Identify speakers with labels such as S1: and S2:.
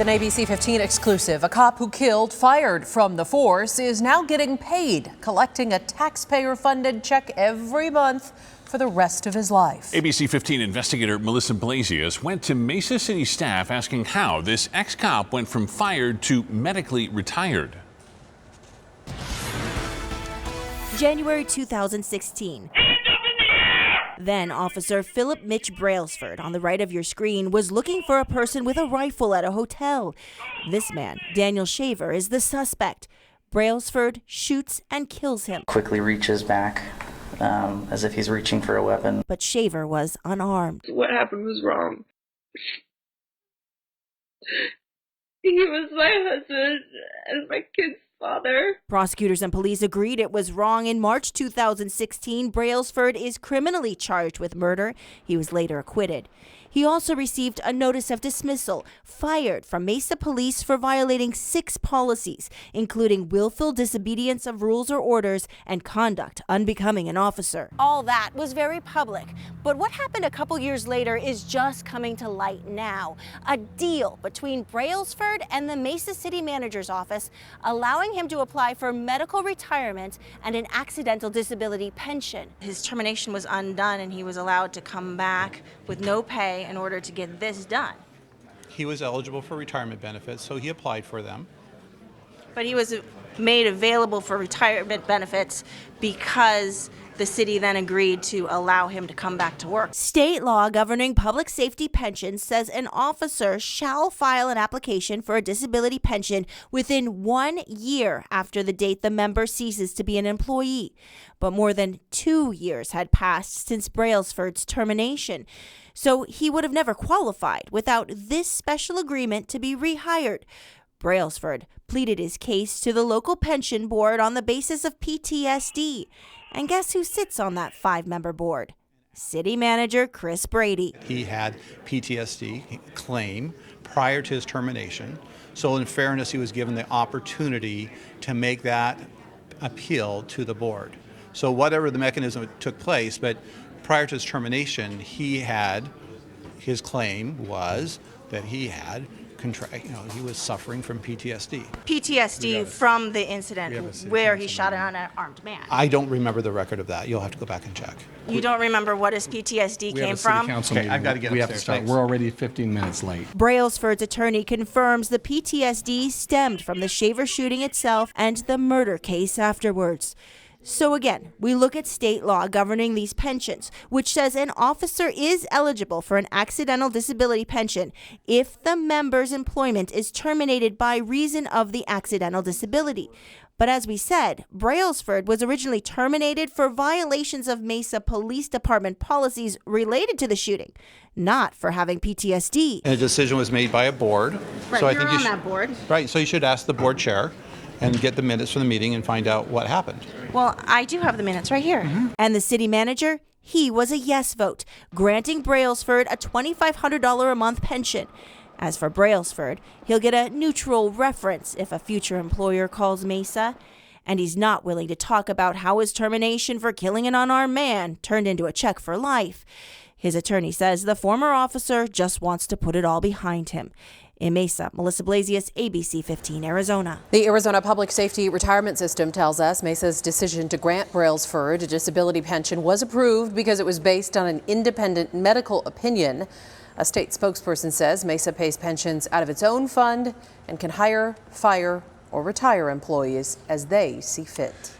S1: With an ABC 15 exclusive, a cop who killed, fired from the force, is now getting paid, collecting a taxpayer-funded check every month for the rest of his life.
S2: ABC 15 investigator Melissa Blasius went to Mesa City staff asking how this ex-cop went from fired to medically retired.
S3: January 2016. Then Officer Philip Mitch Brailsford, on the right of your screen, was looking for a person with a rifle at a hotel. This man, Daniel Shaver, is the suspect. Brailsford shoots and kills him.
S4: Quickly reaches back as if he's reaching for a weapon.
S3: But Shaver was unarmed.
S5: What happened was wrong. He was my husband and my kid's father.
S3: Prosecutors and police agreed it was wrong. In March 2016, Brailsford is criminally charged with murder. He was later acquitted. He also received a notice of dismissal, fired from Mesa Police for violating 6 policies, including willful disobedience of rules or orders and conduct unbecoming an officer. All that was very public, but what happened a couple years later is just coming to light now. A deal between Brailsford and the Mesa City Manager's office allowing him to apply for medical retirement and an accidental disability pension. His termination was undone and he was allowed to come back with no pay in order to get this done.
S6: He was eligible for retirement benefits, so he applied for them.
S3: But he was made available for retirement benefits because the city then agreed to allow him to come back to work. State law governing public safety pensions says an officer shall file an application for a disability pension within 1 year after the date the member ceases to be an employee. But more than 2 years had passed since Brailsford's termination, so he would have never qualified without this special agreement to be rehired. Brailsford pleaded his case to the local pension board on the basis of PTSD. And guess who sits on that 5-member board? City Manager Chris Brady.
S6: He had PTSD claim prior to his termination. So in fairness, he was given the opportunity to make that appeal to the board. So whatever the mechanism took place, but prior to his termination, his claim was that he had he was suffering from PTSD.
S3: PTSD from the incident where he shot an unarmed man.
S6: I don't remember the record of that. You'll have to go back and check.
S3: You don't remember what his PTSD came from?
S6: Okay, I've got to get
S7: We have to
S6: upstairs.
S7: start.
S6: Thanks.
S7: We're already 15 minutes late.
S3: Brailsford's attorney confirms the PTSD stemmed from the Shaver shooting itself and the murder case afterwards. So again, we look at state law governing these pensions, which says an officer is eligible for an accidental disability pension if the member's employment is terminated by reason of the accidental disability. But as we said, Brailsford was originally terminated for violations of Mesa Police Department policies related to the shooting, not for having PTSD.
S6: And a decision was made by a board.
S3: Right,
S6: so I
S3: you're
S6: think
S3: on that board.
S6: Right, so you should ask the board chair and get the minutes from the meeting and find out what happened.
S3: Well, I do have the minutes right here. And the city manager, he was a yes vote, granting Brailsford a $2,500 a month pension. As for Brailsford, he'll get a neutral reference if a future employer calls Mesa. And he's not willing to talk about how his termination for killing an unarmed man turned into a check for life. His attorney says the former officer just wants to put it all behind him. In Mesa, Melissa Blasius, ABC 15, Arizona.
S1: The Arizona Public Safety Retirement System tells us Mesa's decision to grant Brailsford a disability pension was approved because it was based on an independent medical opinion. A state spokesperson says Mesa pays pensions out of its own fund and can hire, fire, or retire employees as they see fit.